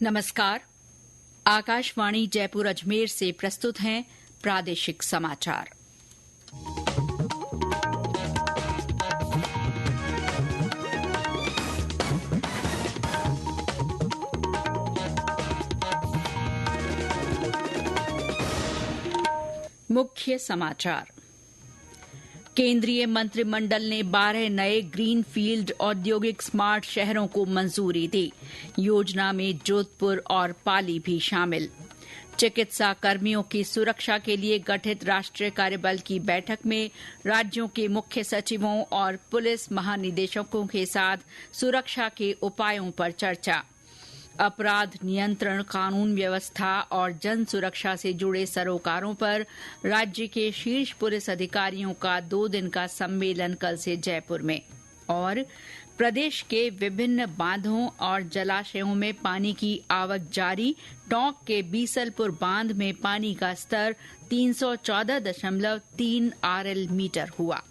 नमस्कार। आकाशवाणी जयपुर अजमेर से प्रस्तुत हैं प्रादेशिक समाचार। मुख्य समाचार। केंद्रीय मंत्रिमंडल ने 12 नए ग्रीनफील्ड औद्योगिक स्मार्ट शहरों को मंजूरी दी। योजना में जोधपुर और पाली भी शामिल। चिकित्सा कर्मियों की सुरक्षा के लिए गठित राष्ट्रीय कार्यबल की बैठक में राज्यों के मुख्य सचिवों और पुलिस महानिदेशकों के साथ सुरक्षा के उपायों पर चर्चा। अपराध नियंत्रण, कानून व्यवस्था और जन सुरक्षा से जुड़े सरोकारों पर राज्य के शीर्ष पुलिस अधिकारियों का 2 दिन का सम्मेलन कल से जयपुर में। और प्रदेश के विभिन्न बांधों और जलाशयों में पानी की आवक जारी। टोंक के बीसलपुर बांध में पानी का स्तर 314.3 RL मीटर हुआ।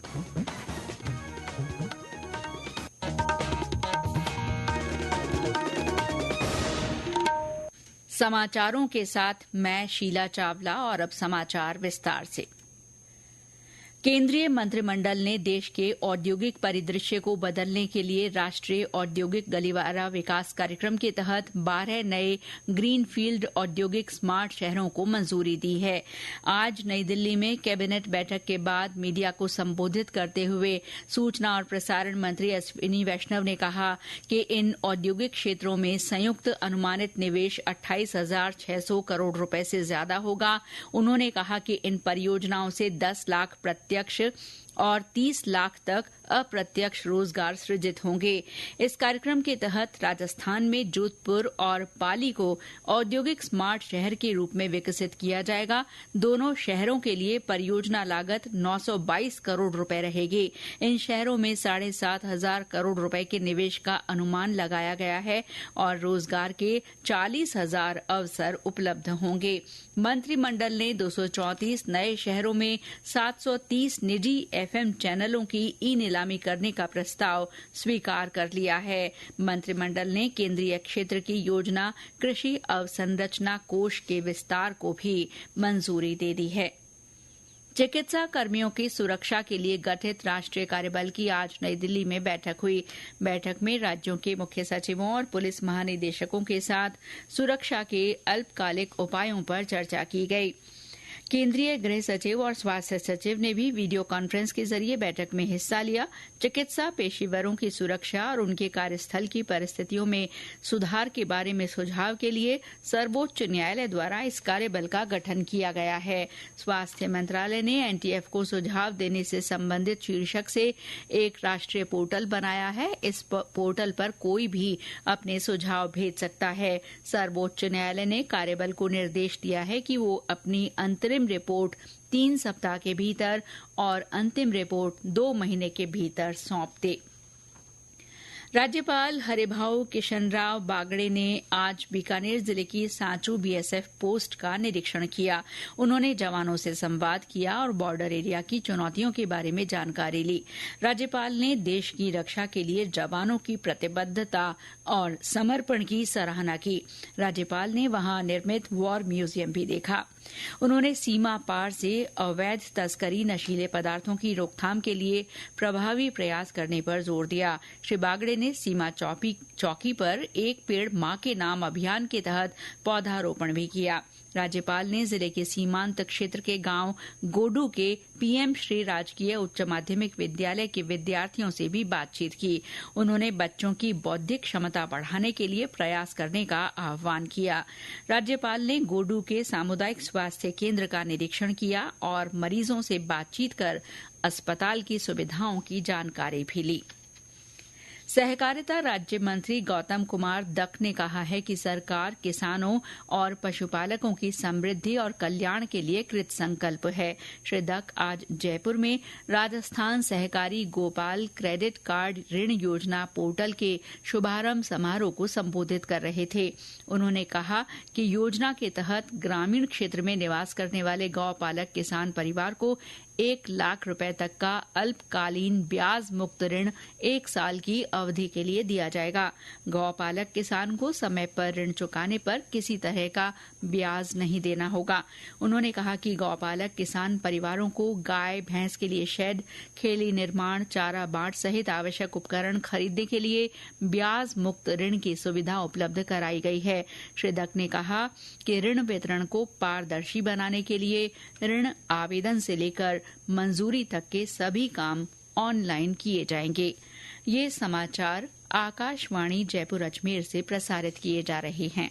समाचारों के साथ मैं शीला चावला और अब समाचार विस्तार से। केंद्रीय मंत्रिमंडल ने देश के औद्योगिक परिदृश्य को बदलने के लिए राष्ट्रीय औद्योगिक गलियारा विकास कार्यक्रम के तहत 12 नए ग्रीनफील्ड औद्योगिक स्मार्ट शहरों को मंजूरी दी है। आज नई दिल्ली में कैबिनेट बैठक के बाद मीडिया को संबोधित करते हुए सूचना और प्रसारण मंत्री अश्विनी वैष्णव ने कहा कि इन औद्योगिक क्षेत्रों में संयुक्त अनुमानित निवेश 28,600 करोड़ रुपए से ज्यादा होगा। उन्होंने कहा कि इन परियोजनाओं से 10 लाख प्रत्यक्ष और 30 लाख तक अप्रत्यक्ष रोजगार सृजित होंगे। इस कार्यक्रम के तहत राजस्थान में जोधपुर और पाली को औद्योगिक स्मार्ट शहर के रूप में विकसित किया जाएगा। दोनों शहरों के लिए परियोजना लागत 922 करोड़ रुपए रहेगी। इन शहरों में 7,500 करोड़ रुपए के निवेश का अनुमान लगाया गया है और रोजगार के 40,000 अवसर उपलब्ध होंगे। मंत्रिमंडल ने 234 नए शहरों में 730 निजी FM चैनलों की नीलामी करने का प्रस्ताव स्वीकार कर लिया है। मंत्रिमंडल ने केंद्रीय क्षेत्र की योजना कृषि अवसंरचना कोष के विस्तार को भी मंजूरी दे दी है। चिकित्सा कर्मियों की सुरक्षा के लिए गठित राष्ट्रीय कार्यबल की आज नई दिल्ली में बैठक हुई। बैठक में राज्यों के मुख्य सचिवों और पुलिस महानिदेशकों के साथ सुरक्षा के अल्पकालिक उपायों पर चर्चा की गई। केंद्रीय गृह सचिव और स्वास्थ्य सचिव ने भी वीडियो कॉन्फ्रेंस के जरिए बैठक में हिस्सा लिया। चिकित्सा पेशेवरों की सुरक्षा और उनके कार्यस्थल की परिस्थितियों में सुधार के बारे में सुझाव के लिए सर्वोच्च न्यायालय द्वारा इस कार्यबल का गठन किया गया है। स्वास्थ्य मंत्रालय ने NTF को सुझाव देने से संबंधित शीर्षक से एक राष्ट्रीय पोर्टल बनाया है। इस पोर्टल पर कोई भी अपने सुझाव भेज सकता है। सर्वोच्च न्यायालय ने कार्यबल को निर्देश दिया है कि वो अपनी अंतरिम रिपोर्ट 3 सप्ताह के भीतर और अंतिम रिपोर्ट 2 महीने के भीतर सौंप दे। राज्यपाल हरिभाऊ किशनराव बागड़े ने आज बीकानेर जिले की सांचू BSF पोस्ट का निरीक्षण किया। उन्होंने जवानों से संवाद किया और बॉर्डर एरिया की चुनौतियों के बारे में जानकारी ली। राज्यपाल ने देश की रक्षा के लिए जवानों की प्रतिबद्धता और समर्पण की सराहना की। राज्यपाल ने वहां निर्मित वॉर म्यूजियम भी देखा। उन्होंने सीमा पार से अवैध तस्करी, नशीले पदार्थों की रोकथाम के लिए प्रभावी प्रयास करने पर जोर दिया। श्री बागड़े ने सीमा चौकी पर एक पेड़ मां के नाम अभियान के तहत पौधारोपण भी किया। राज्यपाल ने जिले के सीमांत क्षेत्र के गांव गोडू के PM श्री राजकीय उच्च माध्यमिक विद्यालय के विद्यार्थियों से भी बातचीत की। उन्होंने बच्चों की बौद्धिक क्षमता बढ़ाने के लिए प्रयास करने का आह्वान किया। राज्यपाल ने गोडू के सामुदायिक स्वास्थ्य केंद्र का निरीक्षण किया और मरीजों से बातचीत कर अस्पताल की सुविधाओं की जानकारी भी ली। सहकारिता राज्य मंत्री गौतम कुमार दक ने कहा है कि सरकार किसानों और पशुपालकों की समृद्धि और कल्याण के लिए कृत संकल्प है। श्री दक आज जयपुर में राजस्थान सहकारी गोपाल क्रेडिट कार्ड ऋण योजना पोर्टल के शुभारंभ समारोह को संबोधित कर रहे थे। उन्होंने कहा कि योजना के तहत ग्रामीण क्षेत्र में निवास करने वाले गौ पालक किसान परिवार को 1 लाख रुपए तक का अल्पकालीन ब्याज मुक्त ऋण 1 साल की अवधि के लिए दिया जाएगा। गौपालक किसान को समय पर ऋण चुकाने पर किसी तरह का ब्याज नहीं देना होगा। उन्होंने कहा कि गौपालक किसान परिवारों को गाय भैंस के लिए शेड, खेली निर्माण, चारा बाट सहित आवश्यक उपकरण खरीदने के लिए ब्याज मुक्त ऋण की सुविधा उपलब्ध कराई गई है। श्री दत्त ने कहा कि ऋण वितरण को पारदर्शी बनाने के लिए ऋण आवेदन से लेकर मंजूरी तक के सभी काम ऑनलाइन किए जाएंगे। ये समाचार आकाशवाणी जयपुर अजमेर से प्रसारित किए जा रहे हैं।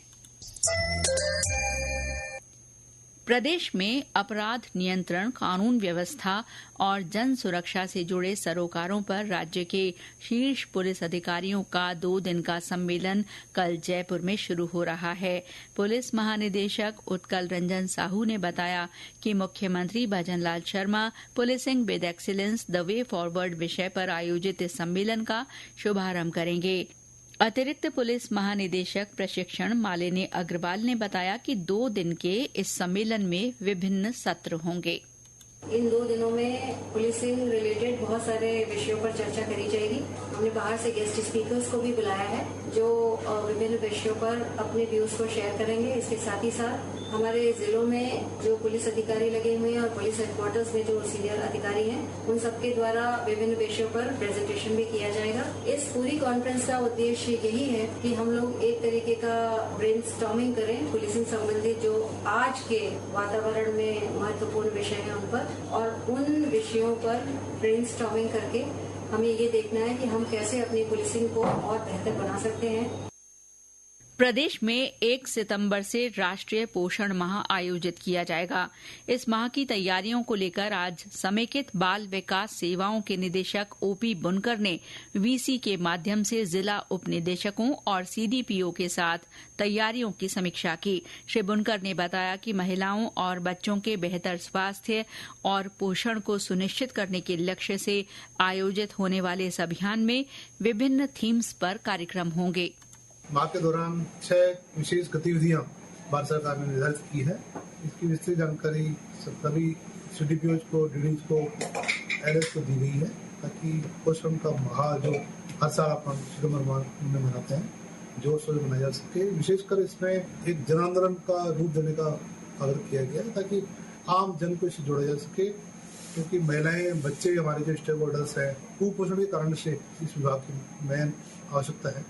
प्रदेश में अपराध नियंत्रण, कानून व्यवस्था और जन सुरक्षा से जुड़े सरोकारों पर राज्य के शीर्ष पुलिस अधिकारियों का 2 दिन का सम्मेलन कल जयपुर में शुरू हो रहा है। पुलिस महानिदेशक उत्कल रंजन साहू ने बताया कि मुख्यमंत्री Bhajanlal Sharma policing with excellence the way forward विषय पर आयोजित इस सम्मेलन का शुभारंभ करेंगे। अतिरिक्त पुलिस महानिदेशक प्रशिक्षण मालिनी अग्रवाल ने बताया कि 2 दिन के इस सम्मेलन में विभिन्न सत्र होंगे। इन 2 दिनों में पुलिसिंग रिलेटेड बहुत सारे विषयों पर चर्चा करी जाएगी। हमने बाहर से गेस्ट स्पीकर्स को भी बुलाया है जो विभिन्न विषयों पर अपने व्यूज को शेयर करेंगे। इसके साथ ही साथ हमारे जिलों में जो पुलिस अधिकारी लगे हुए हैं और पुलिस हेडक्वार्टर्स में जो सीनियर अधिकारी हैं उन सबके द्वारा विभिन्न विषयों पर प्रेजेंटेशन भी किया जाएगा। इस पूरी कॉन्फ्रेंस का उद्देश्य यही है कि हम लोग एक तरीके का ब्रेनस्टॉर्मिंग करें पुलिसिंग संबंधित जो आज के वातावरण में महत्वपूर्ण विषय हैं उन पर, और उन विषयों पर ब्रेनस्टॉर्मिंग करके हमें ये देखना है कि हम कैसे अपनी पुलिसिंग को और बेहतर बना सकते हैं। प्रदेश में 1 सितंबर से राष्ट्रीय पोषण माह आयोजित किया जाएगा। इस माह की तैयारियों को लेकर आज समेकित बाल विकास सेवाओं के निदेशक ओपी बुनकर ने वीसी के माध्यम से जिला उप निदेशकों और सीडीपीओ के साथ तैयारियों की समीक्षा की। श्री बुनकर ने बताया कि महिलाओं और बच्चों के बेहतर स्वास्थ्य और पोषण को सुनिश्चित करने के लक्ष्य से आयोजित होने वाले इस अभियान में विभिन्न थीम्स पर कार्यक्रम होंगे। माह के दौरान 6 विशेष गतिविधियां भारत सरकार ने निर्धारित की है। इसकी विस्तृत जानकारी सभी सीडीपीओ को, डीडीज को, एलएस को दी गई है ताकि पोषण का माह जो हर साल अपन सितंबर माह में मनाते हैं जोर शोर से मनाया जा सके। विशेषकर इसमें एक जन आंदोलन का रूप देने का आग्रह किया गया है ताकि आम जन को इससे जोड़ा जा सके, क्योंकि महिलाएं, बच्चे हमारे जो स्टेक होल्डर्स हैं कुपोषण के कारण से इस विभाग की मेन आवश्यकता है।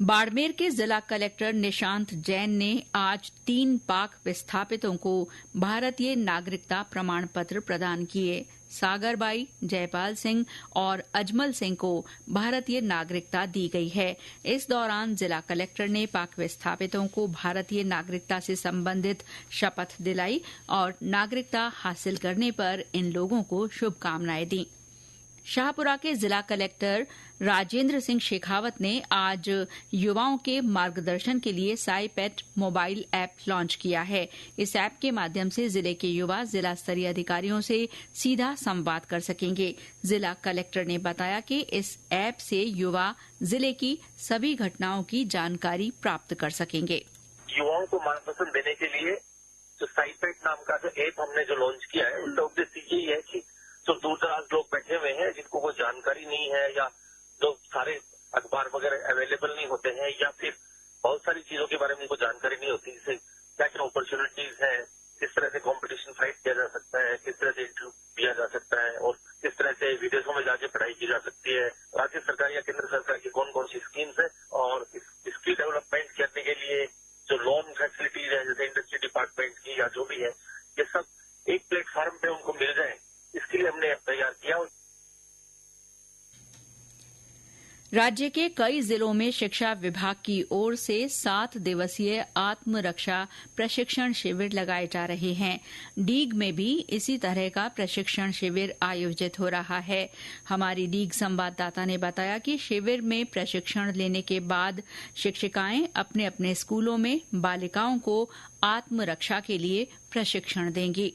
बाड़मेर के जिला कलेक्टर निशांत जैन ने आज 3 पाक विस्थापितों को भारतीय नागरिकता प्रमाण पत्र प्रदान किए। सागरबाई, जयपाल सिंह और अजमल सिंह को भारतीय नागरिकता दी गई है। इस दौरान जिला कलेक्टर ने पाक विस्थापितों को भारतीय नागरिकता से संबंधित शपथ दिलाई और नागरिकता हासिल करने पर इन लोगों को शुभकामनाएं दी। शाहपुरा के जिला कलेक्टर राजेंद्र सिंह शेखावत ने आज युवाओं के मार्गदर्शन के लिए साईपेट मोबाइल ऐप लॉन्च किया है। इस ऐप के माध्यम से जिले के युवा जिला स्तरीय अधिकारियों से सीधा संवाद कर सकेंगे। जिला कलेक्टर ने बताया कि इस ऐप से युवा जिले की सभी घटनाओं की जानकारी प्राप्त कर सकेंगे। युवाओं को मार्गदर्शन देने के लिए जो साईपेट नाम का जो ऐप हमने जो लॉन्च किया है उसका उद्देश्य यही है कि जो दूर दराज लोग बैठे हुए हैं जिनको कोई जानकारी नहीं है या जो सारे अखबार वगैरह अवेलेबल नहीं होते हैं या फिर बहुत सारी चीजों के बारे में उनको जानकारी नहीं होती, जैसे क्या क्या अपॉर्चुनिटीज है, किस तरह से कंपटीशन फाइट किया जा सकता है, किस तरह से इंटरव्यू दिया जा सकता है और किस तरह से विदेशों में जाके पढ़ाई की जा सकती है, राज्य सरकार या केंद्र सरकार की कौन कौन सी स्कीम्स है और स्किल डेवलपमेंट करने के लिए जो लोन फैसिलिटीज है जैसे इंडस्ट्री डिपार्टमेंट की या जो भी है, ये सब एक प्लेटफॉर्म पे उनको मिल जाए, इसके लिए हमने तैयार किया। राज्य के कई जिलों में शिक्षा विभाग की ओर से 7 दिवसीय आत्मरक्षा प्रशिक्षण शिविर लगाए जा रहे हैं। डीग में भी इसी तरह का प्रशिक्षण शिविर आयोजित हो रहा है। हमारी डीग संवाददाता ने बताया कि शिविर में प्रशिक्षण लेने के बाद शिक्षिकाएं अपने अपने स्कूलों में बालिकाओं को आत्मरक्षा के लिए प्रशिक्षण देंगी।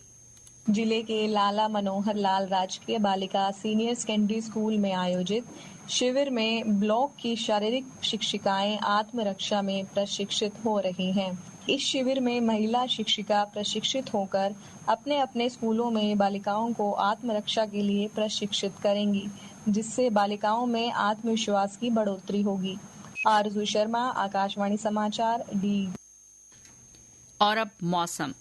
जिले के लाला मनोहर लाल राजकीय बालिका सीनियर सेकेंडरी स्कूल में आयोजित शिविर में ब्लॉक की शारीरिक शिक्षिकाएं आत्मरक्षा में प्रशिक्षित हो रही हैं। इस शिविर में महिला शिक्षिका प्रशिक्षित होकर अपने अपने स्कूलों में बालिकाओं को आत्मरक्षा के लिए प्रशिक्षित करेंगी, जिससे बालिकाओं में आत्मविश्वास की बढ़ोतरी होगी। आरजू शर्मा, आकाशवाणी समाचार, डी। और अब मौसम।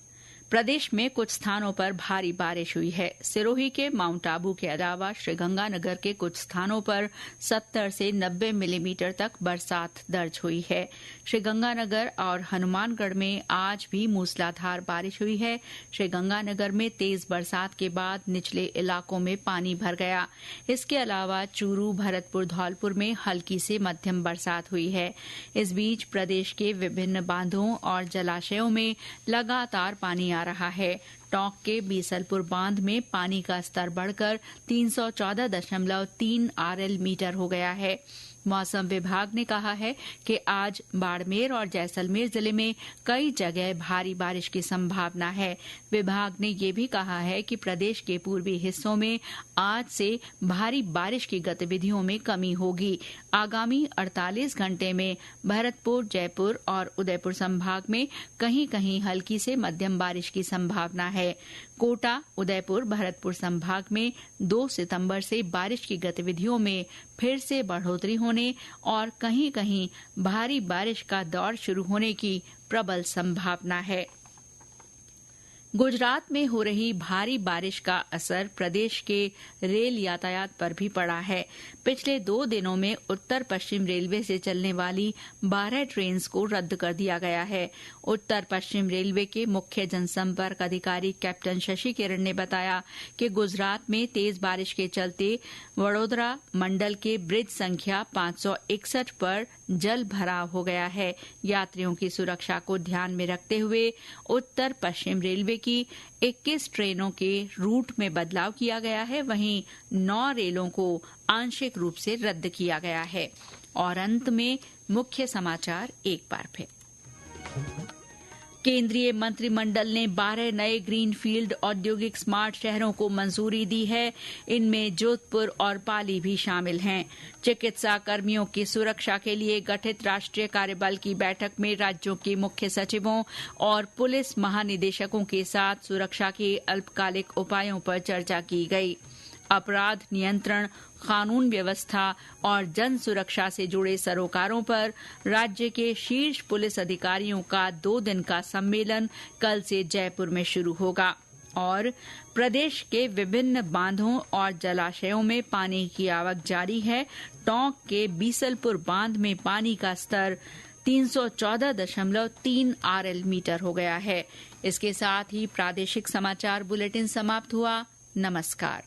प्रदेश में कुछ स्थानों पर भारी बारिश हुई है। सिरोही के माउंट आबू के अलावा श्रीगंगानगर के कुछ स्थानों पर 70 से 90 मिलीमीटर तक बरसात दर्ज हुई है। श्रीगंगानगर और हनुमानगढ़ में आज भी मूसलाधार बारिश हुई है। श्रीगंगानगर में तेज बरसात के बाद निचले इलाकों में पानी भर गया। इसके अलावा चूरू, भरतपुर, धौलपुर में हल्की से मध्यम बरसात हुई है। इस बीच प्रदेश के विभिन्न बांधों और जलाशयों में लगातार पानी आ रहा है। टोंक के बीसलपुर बांध में पानी का स्तर बढ़कर 314.3 आरएल मीटर हो गया है। मौसम विभाग ने कहा है कि आज बाड़मेर और जैसलमेर जिले में कई जगह भारी बारिश की संभावना है। विभाग ने ये भी कहा है कि प्रदेश के पूर्वी हिस्सों में आज से भारी बारिश की गतिविधियों में कमी होगी। आगामी 48 घंटे में भरतपुर, जयपुर और उदयपुर संभाग में कहीं कहीं हल्की से मध्यम बारिश की संभावना है। कोटा, उदयपुर, भरतपुर संभाग में 2 सितंबर से बारिश की गतिविधियों में फिर से बढ़ोतरी होने और कहीं कहीं भारी बारिश का दौर शुरू होने की प्रबल संभावना है। गुजरात में हो रही भारी बारिश का असर प्रदेश के रेल यातायात पर भी पड़ा है। पिछले 2 दिनों में उत्तर पश्चिम रेलवे से चलने वाली 12 ट्रेन को रद्द कर दिया गया है। उत्तर पश्चिम रेलवे के मुख्य जनसंपर्क अधिकारी कैप्टन शशि किरण ने बताया कि गुजरात में तेज बारिश के चलते वडोदरा मंडल के ब्रिज संख्या 561 पर जल भराव हो गया है। यात्रियों की सुरक्षा को ध्यान में रखते हुए उत्तर पश्चिम रेलवे की 21 ट्रेनों के रूट में बदलाव किया गया है। वहीं 9 रेलों को आंशिक रूप से रद्द किया गया है। और अंत में मुख्य समाचार एक बार फिर। केंद्रीय मंत्रिमंडल ने 12 नए ग्रीनफील्ड औद्योगिक स्मार्ट शहरों को मंजूरी दी है। इनमें जोधपुर और पाली भी शामिल हैं। चिकित्सा कर्मियों की सुरक्षा के लिए गठित राष्ट्रीय कार्यबल की बैठक में राज्यों के मुख्य सचिवों और पुलिस महानिदेशकों के साथ सुरक्षा के अल्पकालिक उपायों पर चर्चा की गई। अपराध नियंत्रण, कानून व्यवस्था और जन सुरक्षा से जुड़े सरोकारों पर राज्य के शीर्ष पुलिस अधिकारियों का 2 दिन का सम्मेलन कल से जयपुर में शुरू होगा। और प्रदेश के विभिन्न बांधों और जलाशयों में पानी की आवक जारी है। टोंक के बीसलपुर बांध में पानी का स्तर 314.3 आरएल मीटर हो गया है। इसके साथ ही प्रादेशिक समाचार बुलेटिन समाप्त हुआ। नमस्कार।